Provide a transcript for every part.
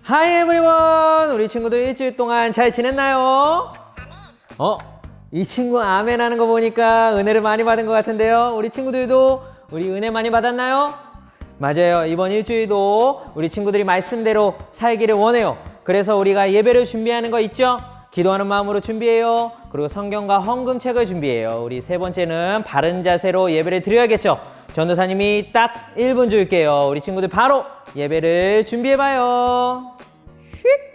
Hi everyone! 우리 친구들 일주일 동안 잘 지냈나요? 이 친구 아멘 하는 거 보니까 은혜를 많이 받은 것 같은데요. 우리 친구들도 우리 은혜 많이 받았나요? 맞아요. 이번 일주일도 우리 친구들이 말씀대로 살기를 원해요. 그래서 우리가 예배를 준비하는 거 있죠? 기도하는 마음으로 준비해요. 그리고 성경과 헌금책을 준비해요. 우리 세 번째는 바른 자세로 예배를 드려야겠죠? 전도사님이 딱 1분 줄게요. 우리 친구들 바로 예배를 준비해봐요. 휙!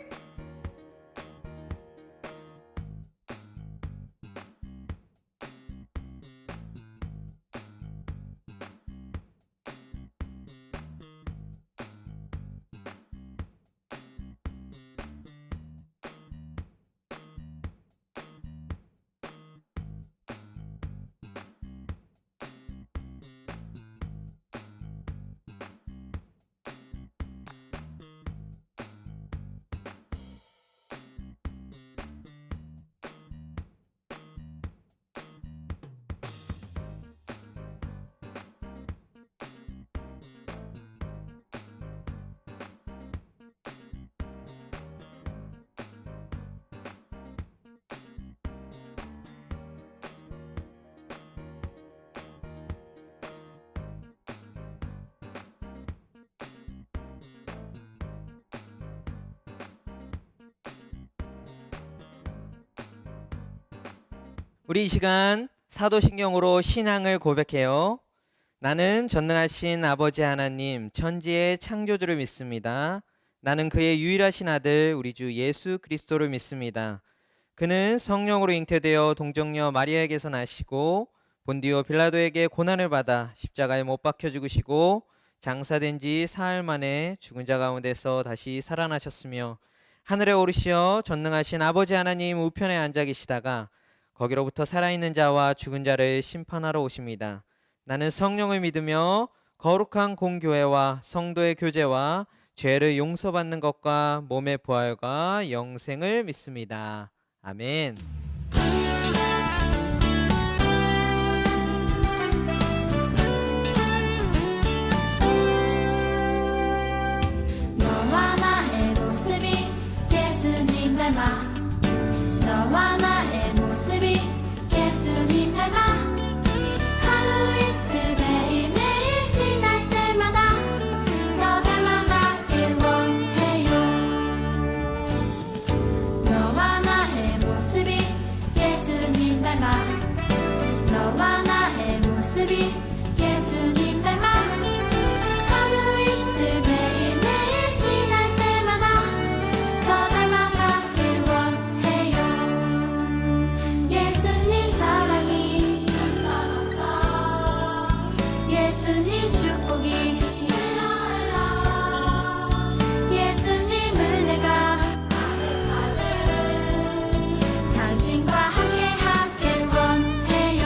우리 이 시간 사도신경으로 신앙을 고백해요. 나는 전능하신 아버지 하나님 천지의 창조주를 믿습니다. 나는 그의 유일하신 아들 우리 주 예수 그리스도를 믿습니다. 그는 성령으로 잉태되어 동정녀 마리아에게서 나시고 본디오 빌라도에게 고난을 받아 십자가에 못 박혀 죽으시고 장사된 지 사흘 만에 죽은 자 가운데서 다시 살아나셨으며 하늘에 오르시어 전능하신 아버지 하나님 우편에 앉아 계시다가 거기로부터 살아있는 자와 죽은 자를 심판하러 오십니다. 나는 성령을 믿으며 거룩한 공교회와 성도의 교제와 죄를 용서받는 것과 몸의 부활과 영생을 믿습니다. 아멘. 너와 나의 모습이 예수님 닮아 너와 나의 모습이 예수님 닮아 하루 이틀 매일매일 지날 때마다 더 닮아가길 원해요. 너와 나의 모습이 예수님 닮아 너와 나의 모습이 예수님 닮아 하루 이틀 매일매일 지날 때마다 더 닮아가길 원해요. 예수님 사랑이 예수님 축복이 예수님 은혜가 당신과 함께 하길 원해요.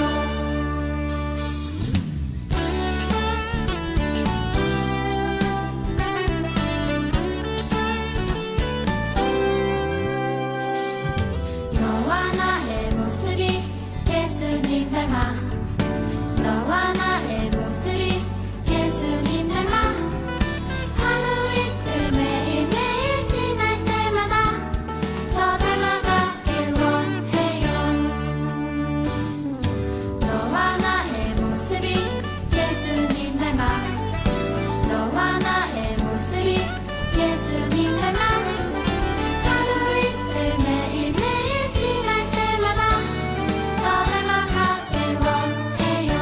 너와 나의 모습이 예수님 닮아 너와 나의 모습이 예수님 닮아 하루 이틀 매일매일 지날 때마다 더 닮아가길 원해요. 너와 나의 모습이 예수님 닮아 너와 나의 모습이 예수님 닮아 하루 이틀 매일매일 지날 때마다 더 닮아가길 원해요.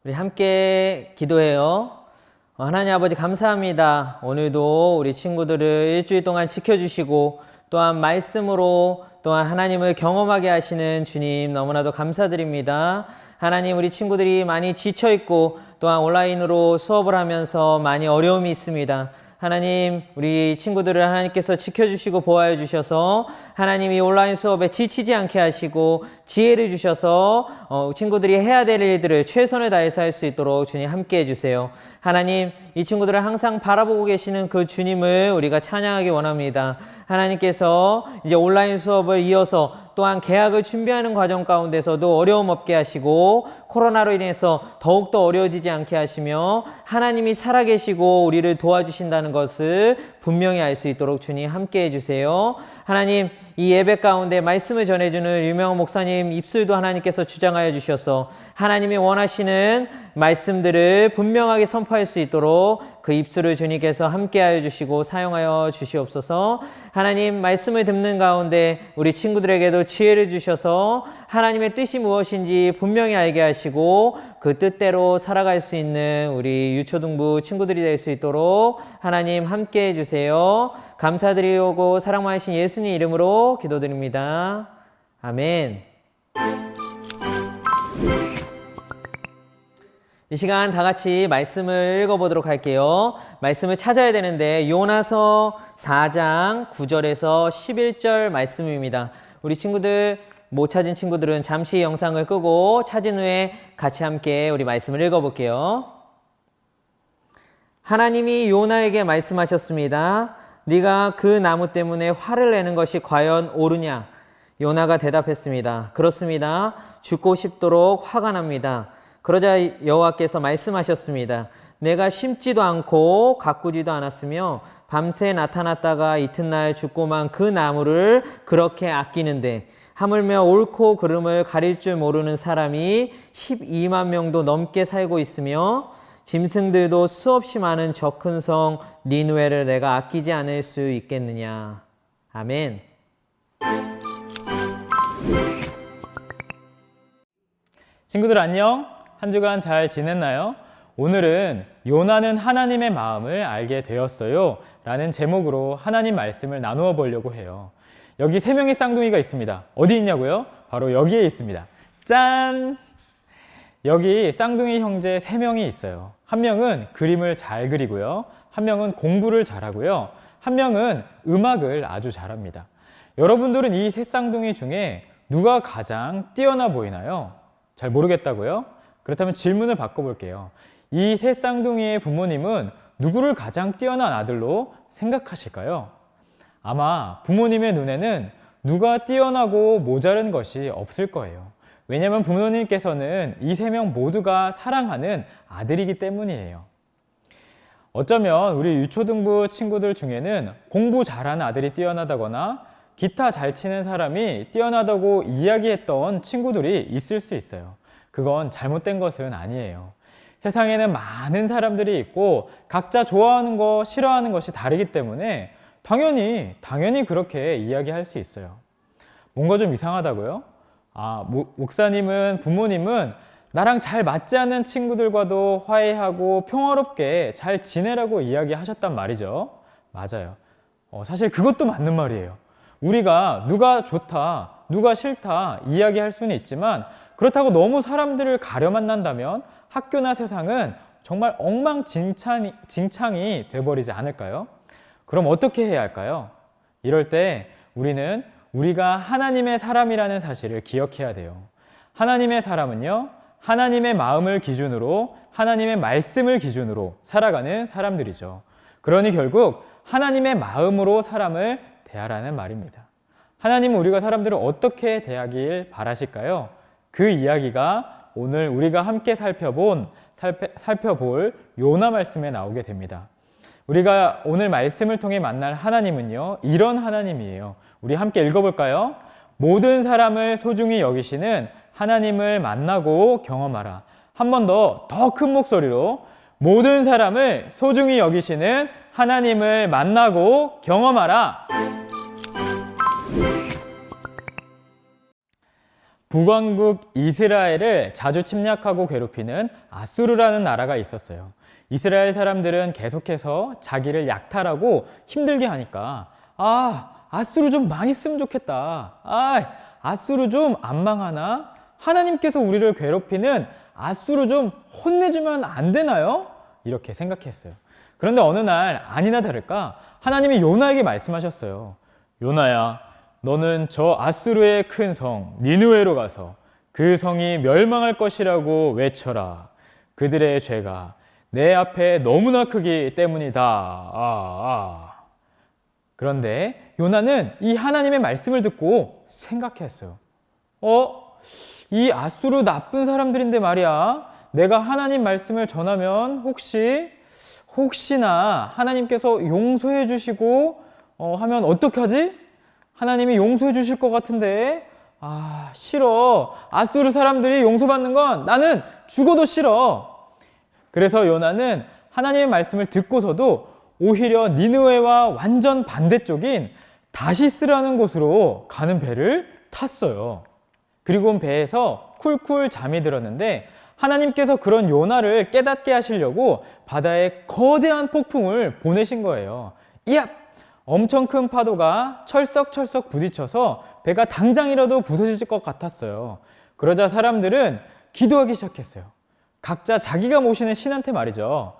우리 함께 기도해요. 하나님 아버지 감사합니다. 오늘도 우리 친구들을 일주일 동안 지켜주시고 또한 말씀으로 또한 하나님을 경험하게 하시는 주님 너무나도 감사드립니다. 하나님 우리 친구들이 많이 지쳐있고 또한 온라인으로 수업을 하면서 많이 어려움이 있습니다. 하나님 우리 친구들을 하나님께서 지켜주시고 보호해 주셔서 하나님이 온라인 수업에 지치지 않게 하시고 지혜를 주셔서 친구들이 해야 될 일들을 최선을 다해서 할 수 있도록 주님 함께 해주세요. 하나님 이 친구들을 항상 바라보고 계시는 그 주님을 우리가 찬양하기 원합니다. 하나님께서 이제 온라인 수업을 이어서 또한 개학을 준비하는 과정 가운데서도 어려움 없게 하시고 코로나로 인해서 더욱더 어려워지지 않게 하시며 하나님이 살아계시고 우리를 도와주신다는 것을 분명히 알 수 있도록 주님 함께 해주세요. 하나님 이 예배 가운데 말씀을 전해주는 유명한 목사님 입술도 하나님께서 주장하여 주셔서 하나님이 원하시는 말씀들을 분명하게 선포할 수 있도록 그 입술을 주님께서 함께하여 주시고 사용하여 주시옵소서. 하나님 말씀을 듣는 가운데 우리 친구들에게도 지혜를 주셔서 하나님의 뜻이 무엇인지 분명히 알게 하시고 그 뜻대로 살아갈 수 있는 우리 유초등부 친구들이 될 수 있도록 하나님 함께 해주세요. 감사드리고 사랑 많으신 예수님 이름으로 기도드립니다. 아멘. 이 시간 다 같이 말씀을 읽어보도록 할게요. 말씀을 찾아야 되는데 요나서 4장 9절에서 11절 말씀입니다. 우리 친구들 못 찾은 친구들은 잠시 영상을 끄고 찾은 후에 같이 함께 우리 말씀을 읽어볼게요. 하나님이 요나에게 말씀하셨습니다. 네가 그 나무 때문에 화를 내는 것이 과연 옳으냐? 요나가 대답했습니다. 그렇습니다. 죽고 싶도록 화가 납니다. 그러자 여호와께서 말씀하셨습니다. 내가 심지도 않고 가꾸지도 않았으며 밤새 나타났다가 이튿날 죽고만 그 나무를 그렇게 아끼는데 하물며 옳고 그름을 가릴 줄 모르는 사람이 12만 명도 넘게 살고 있으며 짐승들도 수없이 많은 저 큰 성 니느웨를 내가 아끼지 않을 수 있겠느냐. 아멘. 친구들 안녕? 한 주간 잘 지냈나요? 오늘은 요나는 하나님의 마음을 알게 되었어요 라는 제목으로 하나님 말씀을 나누어 보려고 해요. 여기 3명의 쌍둥이가 있습니다. 어디 있냐고요? 바로 여기에 있습니다. 짠! 여기 쌍둥이 형제 3명이 있어요. 한 명은 그림을 잘 그리고요. 한 명은 공부를 잘하고요. 한 명은 음악을 아주 잘합니다. 여러분들은 이 세 쌍둥이 중에 누가 가장 뛰어나 보이나요? 잘 모르겠다고요? 그렇다면 질문을 바꿔볼게요. 이 세 쌍둥이의 부모님은 누구를 가장 뛰어난 아들로 생각하실까요? 아마 부모님의 눈에는 누가 뛰어나고 모자른 것이 없을 거예요. 왜냐하면 부모님께서는 이 3명 모두가 사랑하는 아들이기 때문이에요. 어쩌면 우리 유초등부 친구들 중에는 공부 잘하는 아들이 뛰어나다거나 기타 잘 치는 사람이 뛰어나다고 이야기했던 친구들이 있을 수 있어요. 그건 잘못된 것은 아니에요. 세상에는 많은 사람들이 있고 각자 좋아하는 거, 싫어하는 것이 다르기 때문에 당연히 그렇게 이야기할 수 있어요. 뭔가 좀 이상하다고요? 목사님은, 부모님은 나랑 잘 맞지 않는 친구들과도 화해하고 평화롭게 잘 지내라고 이야기하셨단 말이죠. 맞아요. 사실 그것도 맞는 말이에요. 우리가 누가 좋다, 누가 싫다 이야기할 수는 있지만 그렇다고 너무 사람들을 가려 만난다면 학교나 세상은 정말 엉망진창이 돼버리지 않을까요? 그럼 어떻게 해야 할까요? 이럴 때 우리는 우리가 하나님의 사람이라는 사실을 기억해야 돼요. 하나님의 사람은요, 하나님의 마음을 기준으로, 하나님의 말씀을 기준으로 살아가는 사람들이죠. 그러니 결국 하나님의 마음으로 사람을 대하라는 말입니다. 하나님은 우리가 사람들을 어떻게 대하길 바라실까요? 그 이야기가 오늘 우리가 함께 살펴볼 요나 말씀에 나오게 됩니다. 우리가 오늘 말씀을 통해 만날 하나님은요, 이런 하나님이에요. 우리 함께 읽어볼까요? 모든 사람을 소중히 여기시는 하나님을 만나고 경험하라. 한 번 더 큰 목소리로 모든 사람을 소중히 여기시는 하나님을 만나고 경험하라. 북왕국 이스라엘을 자주 침략하고 괴롭히는 아수르라는 나라가 있었어요. 이스라엘 사람들은 계속해서 자기를 약탈하고 힘들게 하니까 아수르 좀 망했으면 좋겠다. 아수르 좀 안 망하나? 하나님께서 우리를 괴롭히는 아수르 좀 혼내주면 안 되나요? 이렇게 생각했어요. 그런데 어느 날 아니나 다를까 하나님이 요나에게 말씀하셨어요. 요나야, 너는 저 아수르의 큰 성 니느웨로 가서 그 성이 멸망할 것이라고 외쳐라. 그들의 죄가 내 앞에 너무나 크기 때문이다. 그런데 요나는 이 하나님의 말씀을 듣고 생각했어요. 이 아수르 나쁜 사람들인데 말이야. 내가 하나님 말씀을 전하면 혹시나 하나님께서 용서해 주시고 하면 어떡하지? 하나님이 용서해 주실 것 같은데 싫어. 아수르 사람들이 용서받는 건 나는 죽어도 싫어. 그래서 요나는 하나님의 말씀을 듣고서도 오히려 니느웨와 완전 반대쪽인 다시스라는 곳으로 가는 배를 탔어요. 그리고 배에서 쿨쿨 잠이 들었는데 하나님께서 그런 요나를 깨닫게 하시려고 바다에 거대한 폭풍을 보내신 거예요. 엄청 큰 파도가 철썩철썩 부딪혀서 배가 당장이라도 부서질 것 같았어요. 그러자 사람들은 기도하기 시작했어요. 각자 자기가 모시는 신한테 말이죠.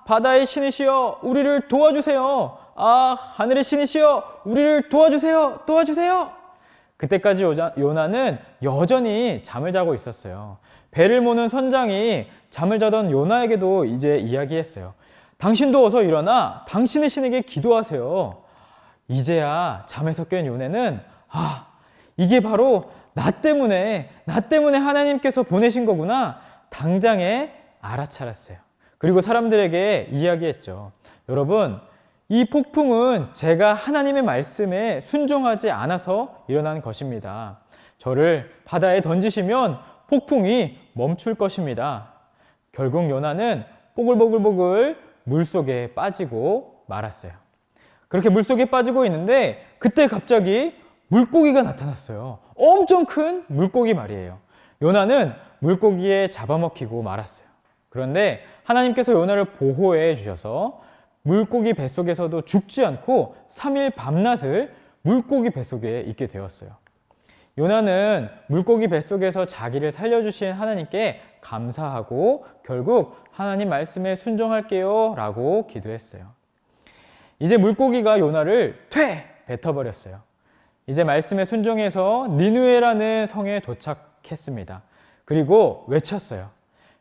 바다의 신이시여 우리를 도와주세요. 하늘의 신이시여 우리를 도와주세요. 그때까지 요나는 여전히 잠을 자고 있었어요. 배를 모는 선장이 잠을 자던 요나에게도 이제 이야기했어요. 당신도 어서 일어나 당신의 신에게 기도하세요. 이제야 잠에서 깬 요나는 이게 바로 나 때문에 하나님께서 보내신 거구나 당장에 알아차렸어요. 그리고 사람들에게 이야기했죠. 여러분, 이 폭풍은 제가 하나님의 말씀에 순종하지 않아서 일어난 것입니다. 저를 바다에 던지시면 폭풍이 멈출 것입니다. 결국 요나는 보글보글 물속에 빠지고 말았어요. 그렇게 물속에 빠지고 있는데 그때 갑자기 물고기가 나타났어요. 엄청 큰 물고기 말이에요. 요나는 물고기에 잡아먹히고 말았어요. 그런데 하나님께서 요나를 보호해 주셔서 물고기 뱃속에서도 죽지 않고 3일 밤낮을 물고기 뱃속에 있게 되었어요. 요나는 물고기 뱃속에서 자기를 살려주신 하나님께 감사하고 결국 하나님 말씀에 순종할게요 라고 기도했어요. 이제 물고기가 요나를 뱉어버렸어요. 이제 말씀에 순종해서 니느웨라는 성에 도착했습니다. 그리고 외쳤어요.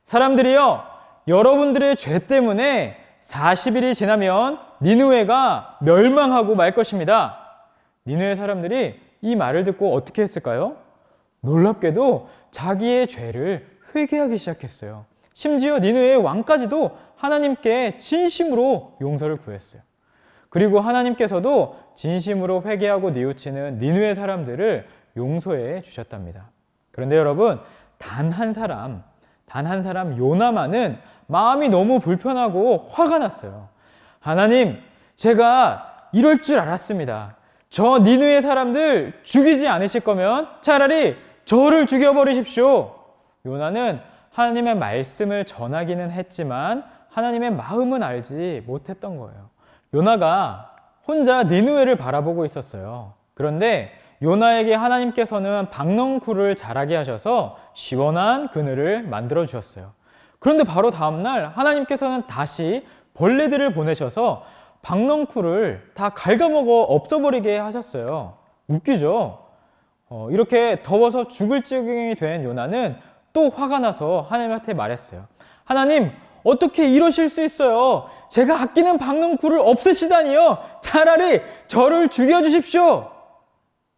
사람들이여, 여러분들의 죄 때문에 40일이 지나면 니느웨가 멸망하고 말 것입니다. 니느웨 사람들이 이 말을 듣고 어떻게 했을까요? 놀랍게도 자기의 죄를 회개하기 시작했어요. 심지어 니느웨의 왕까지도 하나님께 진심으로 용서를 구했어요. 그리고 하나님께서도 진심으로 회개하고 뉘우치는 니느웨 사람들을 용서해 주셨답니다. 그런데 여러분, 단 한 사람 요나만은 마음이 너무 불편하고 화가 났어요. 하나님, 제가 이럴 줄 알았습니다. 저 니느웨 사람들 죽이지 않으실 거면 차라리 저를 죽여버리십시오. 요나는 하나님의 말씀을 전하기는 했지만 하나님의 마음은 알지 못했던 거예요. 요나가 혼자 니느웨를 바라보고 있었어요. 그런데 요나에게 하나님께서는 박넝쿨을 자라게 하셔서 시원한 그늘을 만들어 주셨어요. 그런데 바로 다음날 하나님께서는 다시 벌레들을 보내셔서 박넝쿨을 다 갉아먹어 없어버리게 하셨어요. 웃기죠? 이렇게 더워서 죽을 지경이 된 요나는 또 화가 나서 하나님한테 말했어요. 하나님, 어떻게 이러실 수 있어요? 제가 아끼는 박넝쿨을 없애시다니요. 차라리 저를 죽여주십시오.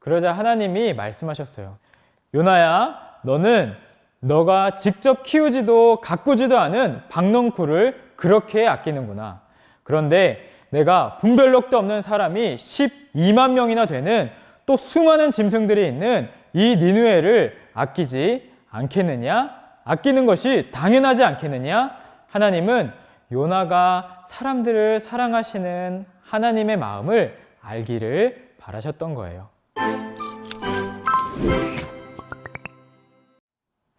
그러자 하나님이 말씀하셨어요. 요나야, 너는 너가 직접 키우지도 가꾸지도 않은 박넝쿨을 그렇게 아끼는구나. 그런데 내가 분별력도 없는 사람이 12만 명이나 되는 또 수많은 짐승들이 있는 이 니느웨를 아끼지 않겠느냐? 아끼는 것이 당연하지 않겠느냐? 하나님은 요나가 사람들을 사랑하시는 하나님의 마음을 알기를 바라셨던 거예요.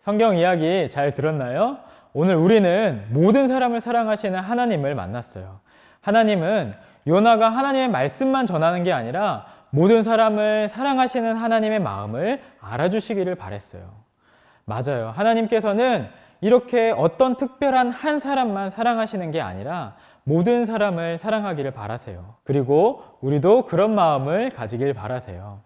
성경 이야기 잘 들었나요? 오늘 우리는 모든 사람을 사랑하시는 하나님을 만났어요. 하나님은 요나가 하나님의 말씀만 전하는 게 아니라 모든 사람을 사랑하시는 하나님의 마음을 알아주시기를 바랬어요. 맞아요. 하나님께서는 이렇게 어떤 특별한 한 사람만 사랑하시는 게 아니라 모든 사람을 사랑하기를 바라세요. 그리고 우리도 그런 마음을 가지길 바라세요.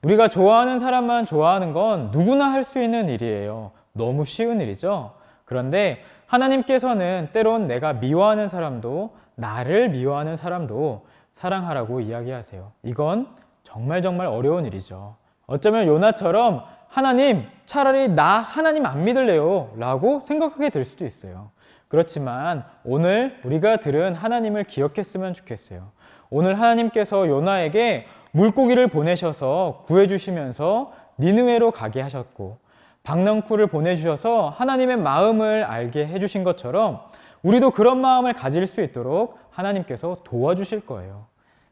우리가 좋아하는 사람만 좋아하는 건 누구나 할 수 있는 일이에요. 너무 쉬운 일이죠. 그런데 하나님께서는 때론 내가 미워하는 사람도 나를 미워하는 사람도 사랑하라고 이야기하세요. 이건 정말 어려운 일이죠. 어쩌면 요나처럼 하나님, 차라리 나 하나님 안 믿을래요 라고 생각하게 될 수도 있어요. 그렇지만 오늘 우리가 들은 하나님을 기억했으면 좋겠어요. 오늘 하나님께서 요나에게 물고기를 보내셔서 구해주시면서 니느웨로 가게 하셨고 박넝쿨을 보내주셔서 하나님의 마음을 알게 해주신 것처럼 우리도 그런 마음을 가질 수 있도록 하나님께서 도와주실 거예요.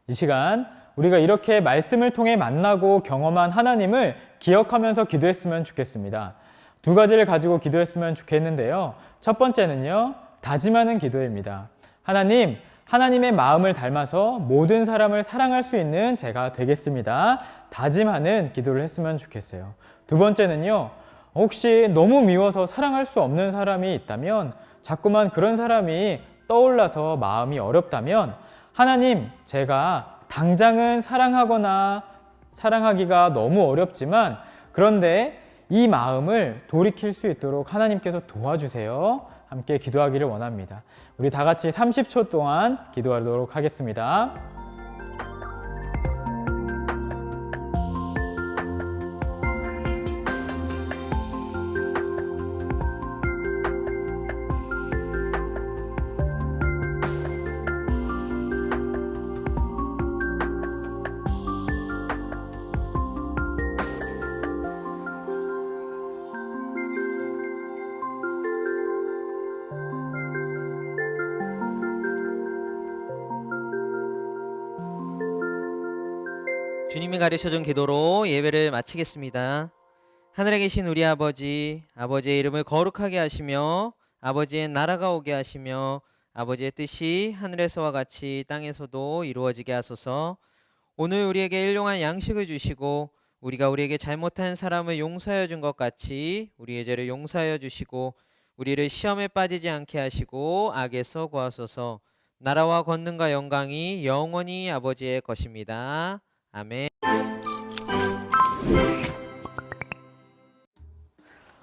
이 시간 우리가 이렇게 말씀을 통해 만나고 경험한 하나님을 기억하면서 기도했으면 좋겠습니다. 두 가지를 가지고 기도했으면 좋겠는데요. 첫 번째는요, 다짐하는 기도입니다. 하나님, 하나님의 마음을 닮아서 모든 사람을 사랑할 수 있는 제가 되겠습니다. 다짐하는 기도를 했으면 좋겠어요. 두 번째는요, 혹시 너무 미워서 사랑할 수 없는 사람이 있다면 자꾸만 그런 사람이 떠올라서 마음이 어렵다면 하나님, 제가 당장은 사랑하거나 사랑하기가 너무 어렵지만 그런데 이 마음을 돌이킬 수 있도록 하나님께서 도와주세요. 함께 기도하기를 원합니다. 우리 다 같이 30초 동안 기도하도록 하겠습니다. 주님이 가르쳐준 기도로 예배를 마치겠습니다. 하늘에 계신 우리 아버지, 아버지의 이름을 거룩하게 하시며 아버지의 나라가 오게 하시며 아버지의 뜻이 하늘에서와 같이 땅에서도 이루어지게 하소서. 오늘 우리에게 일용할 양식을 주시고 우리가 우리에게 잘못한 사람을 용서하여 준 것 같이 우리의 죄를 용서하여 주시고 우리를 시험에 빠지지 않게 하시고 악에서 구하소서. 나라와 권능과 영광이 영원히 아버지의 것입니다. 아멘.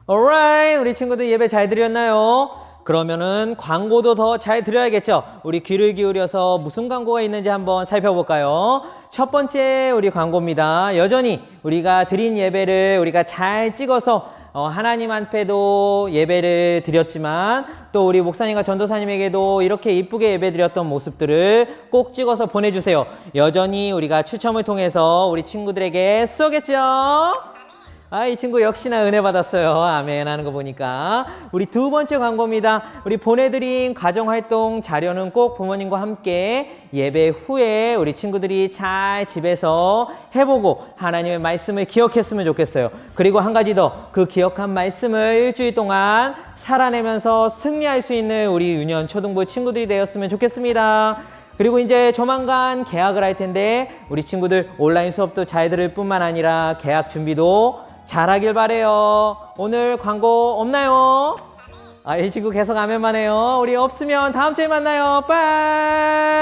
alright, 우리 친구들 예배 잘 드렸나요? 그러면은 광고도 더 잘 드려야겠죠? 우리 귀를 기울여서 무슨 광고가 있는지 한번 살펴볼까요? 첫 번째 우리 광고입니다. 여전히 우리가 드린 예배를 우리가 잘 찍어서 하나님 앞에도 예배를 드렸지만 또 우리 목사님과 전도사님에게도 이렇게 이쁘게 예배 드렸던 모습들을 꼭 찍어서 보내주세요. 여전히 우리가 추첨을 통해서 우리 친구들에게 쏘겠죠? 이 친구 역시나 은혜 받았어요. 아멘 하는 거 보니까. 우리 두 번째 광고입니다. 우리 보내드린 가정활동 자료는 꼭 부모님과 함께 예배 후에 우리 친구들이 잘 집에서 해보고 하나님의 말씀을 기억했으면 좋겠어요. 그리고 한 가지 더, 그 기억한 말씀을 일주일 동안 살아내면서 승리할 수 있는 우리 유년 초등부 친구들이 되었으면 좋겠습니다. 그리고 이제 조만간 개학을 할 텐데 우리 친구들 온라인 수업도 잘 들을 뿐만 아니라 개학 준비도 잘하길 바래요. 오늘 광고 없나요? 이 친구 계속 아멘만 해요. 우리 없으면 다음 주에 만나요. 빠이.